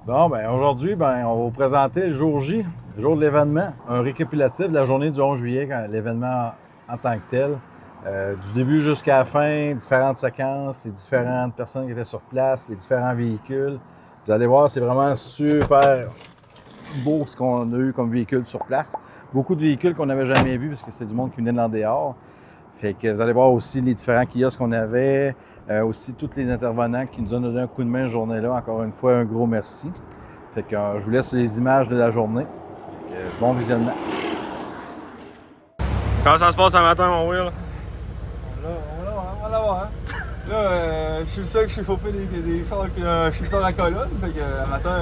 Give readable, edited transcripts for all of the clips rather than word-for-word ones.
Bon, ben aujourd'hui, on va vous présenter le jour J, le jour de l'événement. Un récapitulatif de la journée du 11 juillet, l'événement en tant que tel. Du début jusqu'à la fin, différentes séquences, les différentes personnes qui étaient sur place, les différents véhicules. Vous allez voir, c'est vraiment super beau ce qu'on a eu comme véhicule sur place. Beaucoup de véhicules qu'on n'avait jamais vus parce que c'est du monde qui venait de l'en dehors. Fait que vous allez voir aussi les différents kiosques qu'on avait, aussi tous les intervenants qui nous ont donné un coup de main cette journée-là. Encore une fois, un gros merci. Fait que je vous laisse les images de la journée. Bon visionnement. Comment ça se passe ce matin, mon Will? On va l'avoir, hein. Là, je suis le seul qui s'est chauffé des phares avec un chiffre à colonne. Fait que, le matin,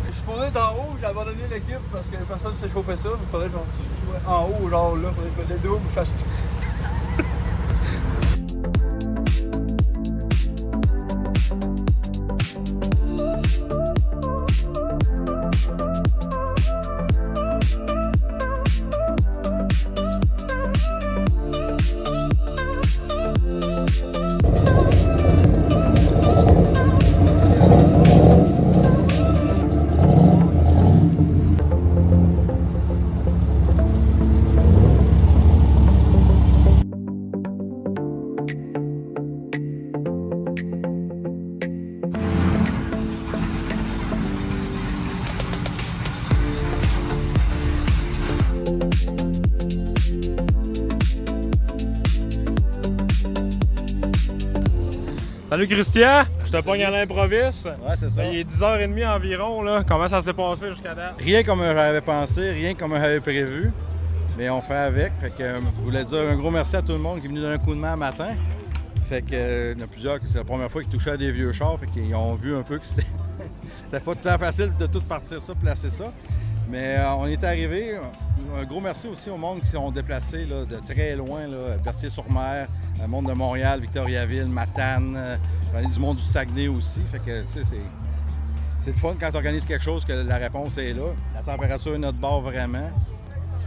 je suis supposé être en haut, j'ai abandonné l'équipe parce que personne ne s'est chauffé ça. Il faudrait que je sois en haut, genre là, il faudrait que les doubles, je fasse tout. Salut Christian, je te pogne à l'improviste. Ouais, c'est ça. Il est 10h30 environ, là. Comment ça s'est passé jusqu'à date? Rien comme j'avais pensé, rien comme j'avais prévu. Mais on fait avec. Fait que je voulais dire un gros merci à tout le monde qui est venu donner un coup de main le matin. Fait que il y en a plusieurs qui c'est la première fois qu'ils touchaient à des vieux chars. Fait qu'ils ont vu un peu que c'était pas tout le temps facile de tout partir ça, placer ça. Mais on est arrivé. Un gros merci aussi au monde qui sont déplacés là, de très loin, Berthier-sur-Mer, le monde de Montréal, Victoriaville, Matane, du monde du Saguenay aussi. Fait que tu sais, c'est le fun quand tu organises quelque chose que la réponse est là. La température est notre bord vraiment.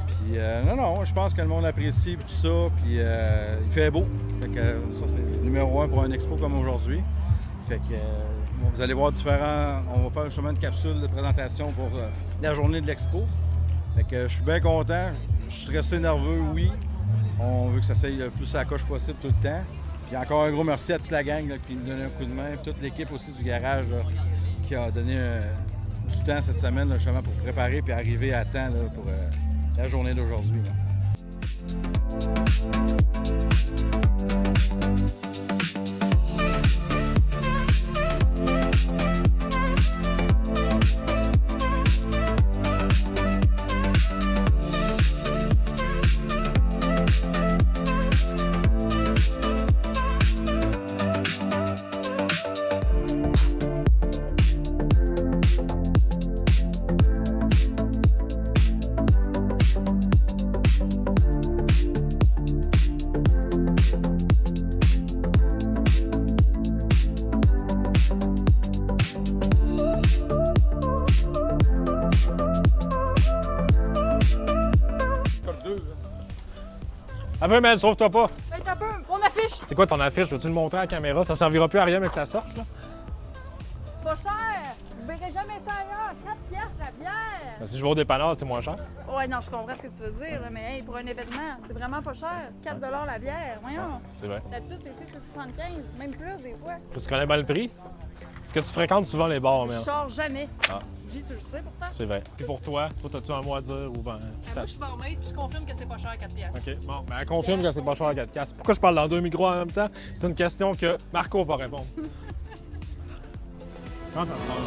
Puis non, je pense que le monde apprécie tout ça. Puis il fait beau. Fait que ça, c'est numéro 1 pour un expo comme aujourd'hui. Fait que vous allez voir différents. On va faire justement une capsule de présentation pour la journée de l'expo. Fait que je suis bien content. Je suis stressé, nerveux, oui. On veut que ça s'aille le plus à la coche possible tout le temps. Puis encore un gros merci à toute la gang là, qui nous donne un coup de main. Puis toute l'équipe aussi du garage là, qui a donné du temps cette semaine là, justement pour préparer et arriver à temps là, pour la journée d'aujourd'hui. Un peu, man, sauve-toi pas. Ben, t'as peu, mon affiche! C'est quoi ton affiche? Veux-tu le montrer à la caméra? Ça servira plus à rien mais que ça sorte, là. Pas cher! Vous verrez jamais ça ailleurs! 4 piastres la bière! Ben, si je vais au dépanneur, c'est moins cher. Ouais, non, je comprends ce que tu veux dire, là, mais hey, pour un événement, c'est vraiment pas cher. 4 la bière, voyons! C'est vrai. D'habitude, c'est 6,75, même plus des fois. Tu connais bien le prix? Est-ce que tu fréquentes souvent les bars, Je man? sors jamais. Ah. Dis, tu le sais pourtant. C'est vrai. Et pour toi, as-tu un mot à dire ou ben, tu Moi, je suis barmaid, puis je confirme que c'est pas cher 4 piastres. OK. Bon, ben, elle confirme que c'est pas cher à 4 piastres. Pourquoi je parle dans 2 micros en même temps? C'est une question que Marco va répondre. Comment ça se passe?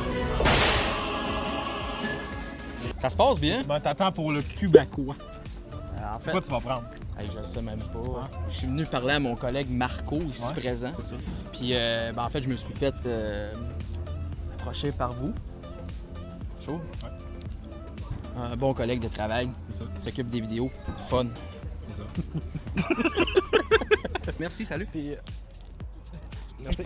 Ça se passe bien. Ben, t'attends pour le Cubacois. En C'est fait, quoi tu vas prendre? hey, je le sais même pas. Je suis venu parler à mon collègue Marco, ici Ouais, présent. c'est ça. Puis, ben, en fait, je me suis fait approcher par vous. Chaud? Ouais. Un bon collègue de travail. C'est ça. Il s'occupe des vidéos. Fun. C'est ça. Merci, salut. Puis, merci.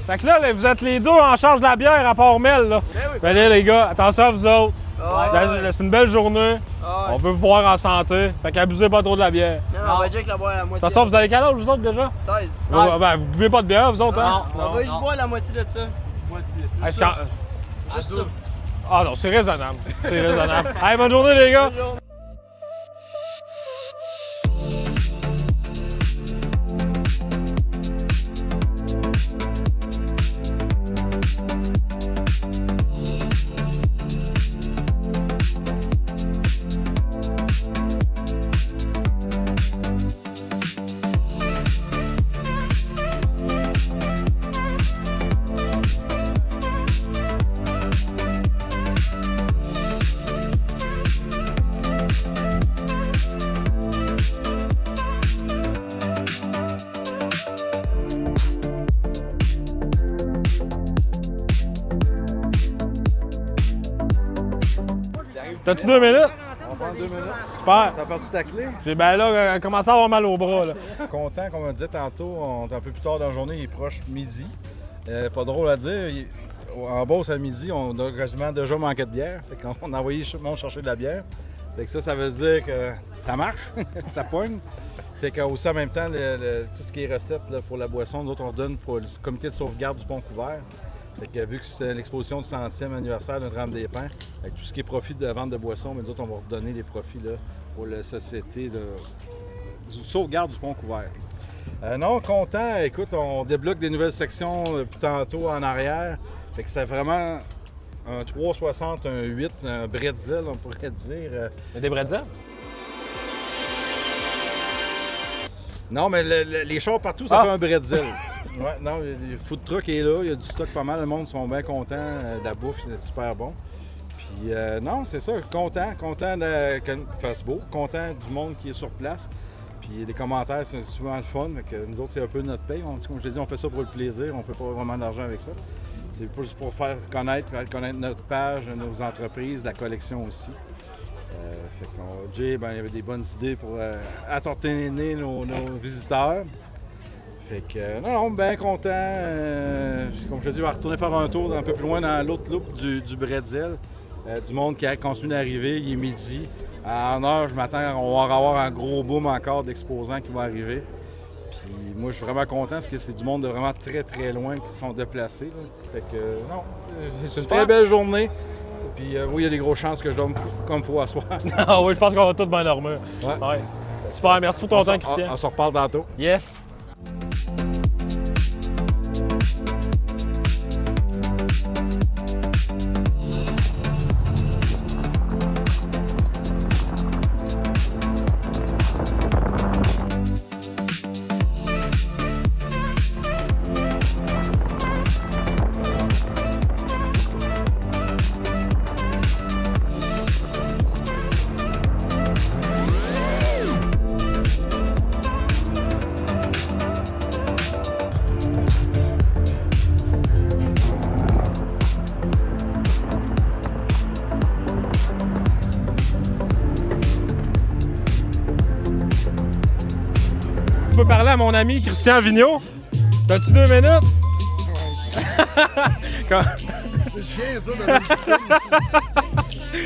Fait que là, vous êtes les deux en charge de la bière à Port-Mel, là. Ben là, les gars, attention à vous autres. C'est une belle journée. On veut vous voir en santé. Fait qu'abusez pas trop de la bière. Non, on va dire que la boire la moitié. De toute façon, vous avez quel âge, vous autres, déjà? 16. Ben, vous buvez pas de bière, vous autres, hein? Non, on va juste boire la moitié de ça. Moitié. Est-ce ça. que- Juste ça. Ah non, c'est raisonnable. C'est raisonnable. Hey, bonne journée, les gars! T'as-tu 2 minutes? On prend 2 minutes. Super. T'as perdu ta clé? J'ai ben là, commencé à avoir mal au bras, là. Content, comme on disait tantôt, on est un peu plus tard dans la journée, il est proche midi. Pas drôle à dire, en Beauce à midi, on a quasiment déjà manqué de bière. Fait qu'on a envoyé tout le monde chercher de la bière. Fait que ça veut dire que ça marche, ça pogne. Fait qu'aussi en même temps, tout ce qui est recette là, pour la boisson, nous autres on donne pour le comité de sauvegarde du Pont-Couvert. Fait que vu que c'est l'exposition du 100e anniversaire de Notre-Dame-des-Pins, avec tout ce qui est profit de la vente de boissons, mais nous autres on va redonner les profits là, pour la société de sauvegarde du Pont-Couvert. Non, content. Écoute, on débloque des nouvelles sections depuis tantôt en arrière. Fait que c'est vraiment un 360, un 8, un bretzel, on pourrait dire. Il y a des bretzels? Non, mais les chars partout, ça fait un bretzel. Ouais, non, le food truck est là, il y a du stock pas mal, le monde sont bien contents de la bouffe, c'est super bon. Puis non, c'est ça, content qu'il fasse beau, content du monde qui est sur place. Puis les commentaires, c'est souvent le fun. Que nous autres, c'est un peu notre paye. Comme je l'ai dit, on fait ça pour le plaisir. On ne fait pas vraiment d'argent avec ça. C'est plus pour faire connaître notre page, nos entreprises, la collection aussi. Fait qu'on, Jay, ben, il y avait des bonnes idées pour entertainer nos visiteurs. Fait que, non, bien content. Comme je te dis, on va retourner faire un tour un peu plus loin dans l'autre loupe du bretzel. Du monde qui continue d'arriver. Il est midi. En heure, je m'attends, on va avoir un gros boom encore d'exposants qui vont arriver. Puis moi, je suis vraiment content parce que c'est du monde de vraiment très, très loin qui sont déplacés. Là. Fait que, non, c'est une très belle journée. Puis oui, il y a des grosses chances que je dorme comme il faut à soir. Ah oui, je pense qu'on va tout bien dormir. Ouais. Super, merci pour ton temps, Christian. On se reparle tantôt. Yes. Je peux parler à mon ami Christian Vigneault. T'as-tu 2 minutes?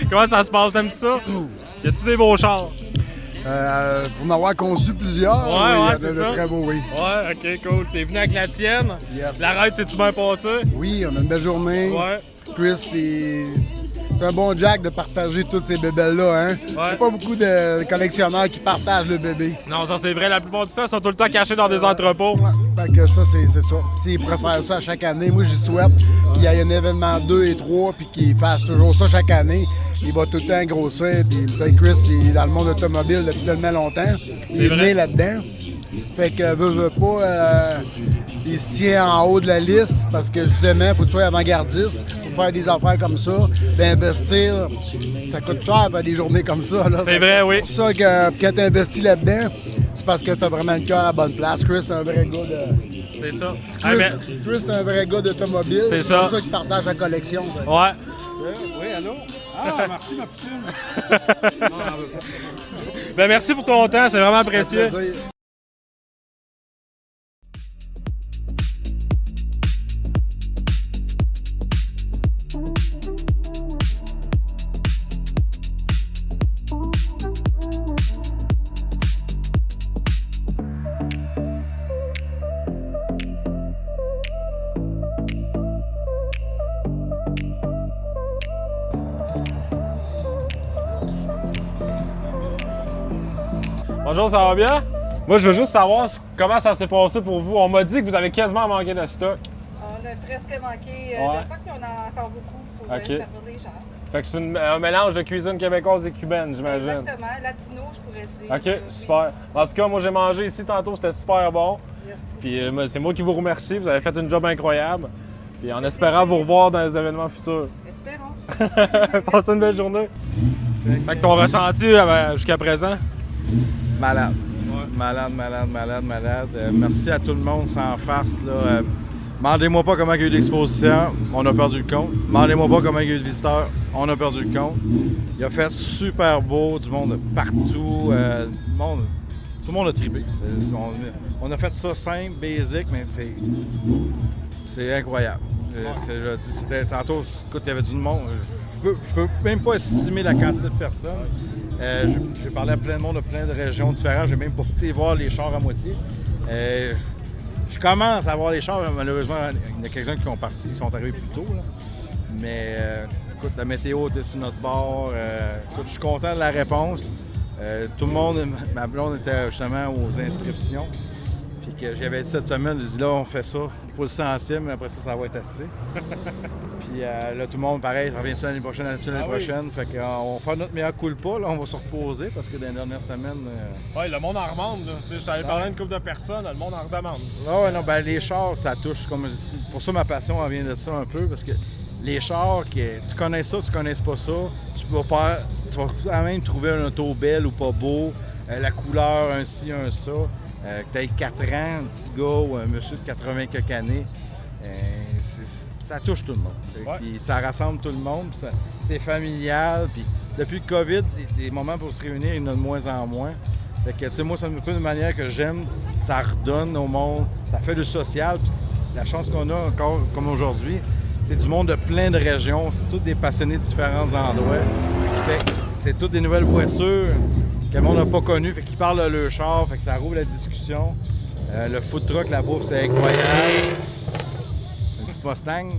Comment ça se passe? T'aimes-tu ça? Y a-tu des beaux chars? Pour en avoir conçu plusieurs, Ouais, oui, ouais, il y c'est en a ça. de très beaux, oui. Ouais, ok, cool. T'es venu avec la tienne. Yes. La ride, c'est-tu bien passé? Oui, on a une belle journée. Ouais. Chris, c'est un bon Jack de partager toutes ces bébelles-là. Hein? Ouais. C'est pas beaucoup de collectionneurs qui partagent le bébé. Non, ça c'est vrai. La plupart du temps, ils sont tout le temps cachés dans des entrepôts. Ouais. Fait que ça, c'est ça. S'ils préfèrent ça à chaque année, moi, j'y souhaite qu'il y ait un événement 2 et 3 puis qu'ils fassent toujours ça chaque année. Il va tout le temps grossir. Puis Chris, il est dans le monde automobile depuis tellement longtemps. Il est né là-dedans. Fait que veut pas, il se tient en haut de la liste parce que justement, il faut que tu sois avant-gardiste pour faire des affaires comme ça, d'investir. Ça coûte cher faire des journées comme ça. Là. C'est vrai, oui. C'est pour ça que quand tu investis là-dedans, c'est parce que tu as vraiment le cœur à la bonne place. Chris, c'est un vrai gars de. C'est ça. Chris, c'est un vrai gars d'automobile. C'est ça. C'est ça qui partage la collection. Ça. Ouais. Oui, allô? Ah, merci, ma piscine. Ben merci pour ton temps, c'est vraiment précieux. Plaisir. Bonjour, ça va bien? Moi, je veux juste savoir comment ça s'est passé pour vous. On m'a dit que vous avez quasiment manqué de stock. On a presque manqué Ouais. de stock, mais on a encore beaucoup pour servir les gens. Fait que c'est un mélange de cuisine québécoise et cubaine, j'imagine. Exactement, latino, je pourrais dire. OK, super. En tout cas, moi, j'ai mangé ici tantôt, c'était super bon. Merci. Puis c'est moi qui vous remercie, vous avez fait une job incroyable. Puis en espérant vous revoir dans les événements futurs. Espérons. Passez une belle journée. Fait que ton ressenti jusqu'à présent? Malade. Malade. Merci à tout le monde, sans farce. Là. Demandez-moi pas comment il y a eu d'exposition, on a perdu le compte. Demandez-moi pas comment il y a eu de visiteurs, on a perdu le compte. Il a fait super beau, du monde partout. Tout le monde a tripé. On a fait ça simple, basic, mais c'est incroyable. C'était tantôt, écoute, il y avait du monde. Je peux même pas estimer la quantité de personnes. J'ai parlé à plein de monde de plein de régions différentes. J'ai même pas été voir les chars à moitié. Je commence à voir les chars. Malheureusement, il y en a quelques-uns qui sont partis, qui sont arrivés plus tôt. Là. Mais écoute, la météo était sur notre bord. Écoute, je suis content de la réponse. Tout le monde, ma blonde était justement aux inscriptions. Puis que j'avais dit cette semaine, j'ai dit là, on fait ça pour le centième, mais après ça va être assez. Puis là, tout le monde, pareil, ça revient ça l'année prochaine, l'année prochaine. Fait qu'on va faire notre meilleur coup de pas, là, on va se reposer parce que dans les dernières semaines. Oui, le monde en redemande. Je t'avais parlé à une couple de personnes, le monde en redemande. Non, ben les chars, ça touche, comme je dis. Pour ça, ma passion, elle vient de ça un peu, parce que les chars, tu connais ça, tu connais pas ça, tu vas quand même trouver un auto belle ou pas beau, la couleur, un ci, un ça. Que tu aies 4 ans, un petit gars ou un monsieur de 80 quelques années, ça touche tout le monde. Puis ça rassemble tout le monde, c'est familial. Puis depuis le COVID, des moments pour se réunir, il y en a de moins en moins. Fait que, tu sais, moi, c'est un peu une manière que j'aime, ça redonne au monde, ça fait du social. Puis la chance qu'on a encore, comme aujourd'hui, c'est du monde de plein de régions, c'est tous des passionnés de différents endroits. Fait que c'est toutes des nouvelles voitures que le monde n'a pas connues, fait qu'ils parlent de leur char, fait que ça roule la discussion. Le food truck, la bouffe, c'est incroyable. Une petite Mustang.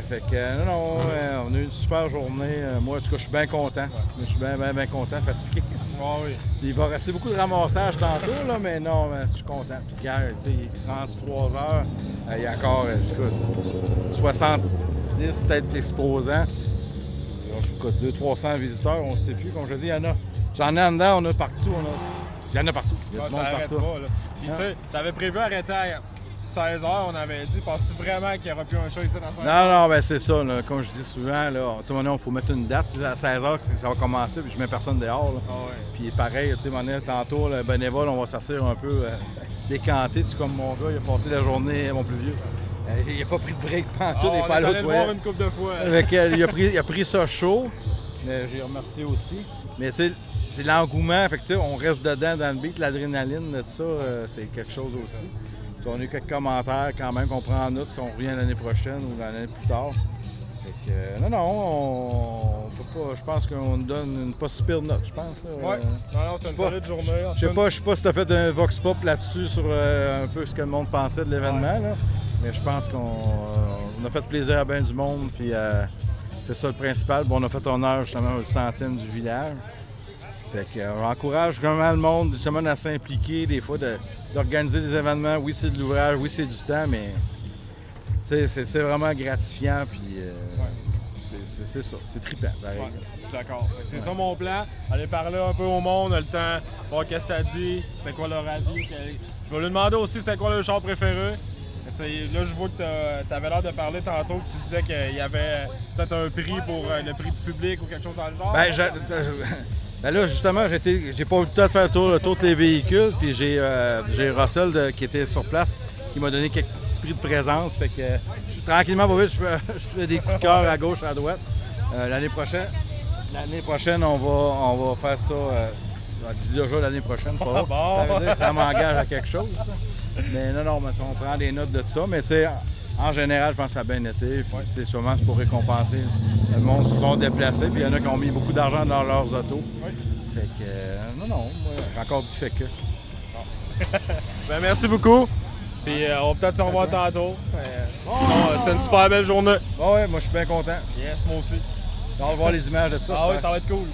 Fait que on a eu une super journée. Moi, en tout cas, je suis bien content. Je suis bien content, fatigué. Oh, oui. Il va rester beaucoup de ramassage tantôt, là, mais non, je suis content. Puis hier, il est 33 heures. Il y a encore, 70 peut-être exposants. Je suis 200-300 visiteurs, on ne sait plus. Comme je dis, j'en ai en dedans, on a partout. Il y en a partout. Il y a du monde arrête partout. pas, là. Puis, tu sais, t'avais prévu arrêter à 16 h, on avait dit. Penses-tu vraiment qu'il n'y aura plus un show ici dans 16 h? Non, ben c'est ça. Là. Comme je dis souvent, là, il faut mettre une date. À 16 h, ça va commencer, puis je mets personne dehors. Là. Ah ouais. Puis pareil, tu sais, tantôt, le bénévole, on va sortir un peu décanté. Tu sais, comme mon gars, il a passé la journée, mon plus vieux. Il n'a pas pris de break pantoute, il n'est pas à l'autre le voir une couple de fois. Il a pris ça chaud. J'ai remercié aussi. Mais tu sais, c'est l'engouement. Fait que, tu sais, on reste dedans dans le beat, l'adrénaline de ça, c'est quelque chose aussi. Puis, on a eu quelques commentaires quand même qu'on prend en note si on revient l'année prochaine ou l'année plus tard. Fait que, on peut pas. Je pense qu'on nous donne une pas si pire note, je pense. Oui, c'est une solide journée. Je sais pas si tu as fait un vox pop là-dessus sur un peu ce que le monde pensait de l'événement, là. Mais je pense qu'on a fait plaisir à bien du monde, puis c'est ça le principal. Bon, on a fait honneur justement au 100e du village. Fait qu'on encourage vraiment le monde justement à s'impliquer, des fois d'organiser des événements. Oui, c'est de l'ouvrage, oui, c'est du temps, mais c'est vraiment gratifiant, puis c'est ça, c'est trippant. Ouais, je suis d'accord. C'est ça mon plan, aller parler un peu au monde, le temps, voir qu'est-ce que ça dit, c'était quoi leur avis. Je vais lui demander aussi c'était quoi leur char préféré. Là, je vois que tu avais l'air de parler tantôt, que tu disais qu'il y avait peut-être un prix pour le prix du public ou quelque chose dans le genre. Ben là, justement, j'ai pas eu le temps de faire le tour de les véhicules, puis j'ai Russell qui était sur place, qui m'a donné quelques petits prix de présence. Fait que tranquillement, pas vite, je fais des coups de cœur à gauche, à droite. L'année prochaine, on va faire ça. Je dis déjà l'année prochaine, pas bon. Ça veut dire que ça m'engage à quelque chose, ça. Mais non, on prend des notes de ça. Mais tu sais, en général, je pense que ça a bien été. Puis, sûrement, c'est pour récompenser. Le monde se sont déplacés. Puis il y en a qui ont mis beaucoup d'argent dans leurs autos. Oui. Fait que, moi, j'ai encore du fait que. Ben, merci beaucoup. Puis on va peut-être se revoir tantôt. Sinon, c'était une super belle journée. Oui, moi, je suis bien content. Yes, moi aussi. On va voir les images de ça. Ah oui, ça va être cool.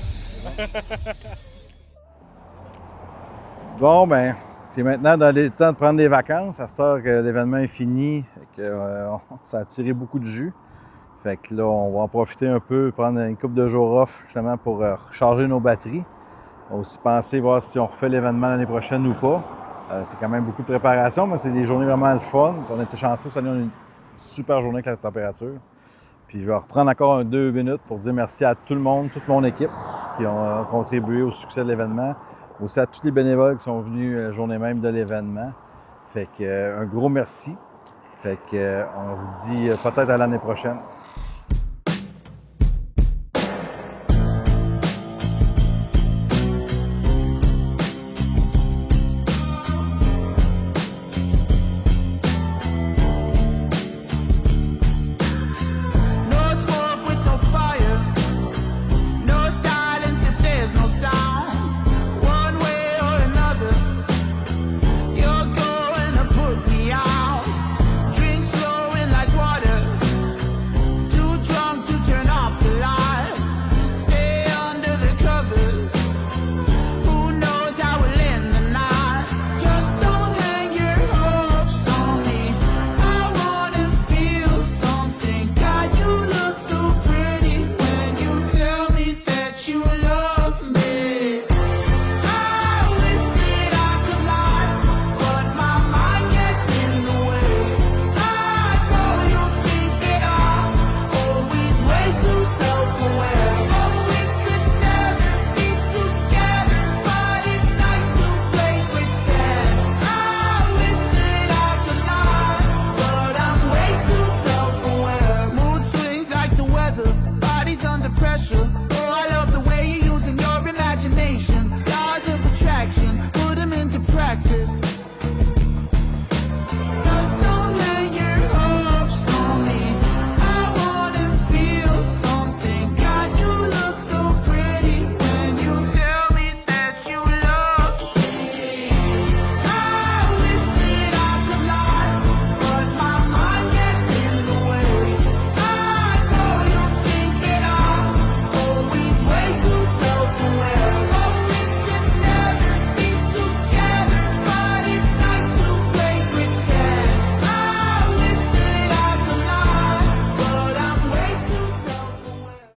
Bon, ben, c'est maintenant dans le temps de prendre des vacances. À cette heure que l'événement est fini et que ça a tiré beaucoup de jus. Fait que là, on va en profiter un peu, prendre une couple de jours off justement pour recharger nos batteries. On va aussi penser voir si on refait l'événement l'année prochaine ou pas. C'est quand même beaucoup de préparation, mais c'est des journées vraiment le fun. Puis on a été chanceux, ça a donné une super journée avec la température. Puis je vais reprendre encore 2 minutes pour dire merci à tout le monde, toute mon équipe qui ont contribué au succès de l'événement. Aussi à tous les bénévoles qui sont venus la journée même de l'événement. Fait que un gros merci. Fait que on se dit peut-être à l'année prochaine.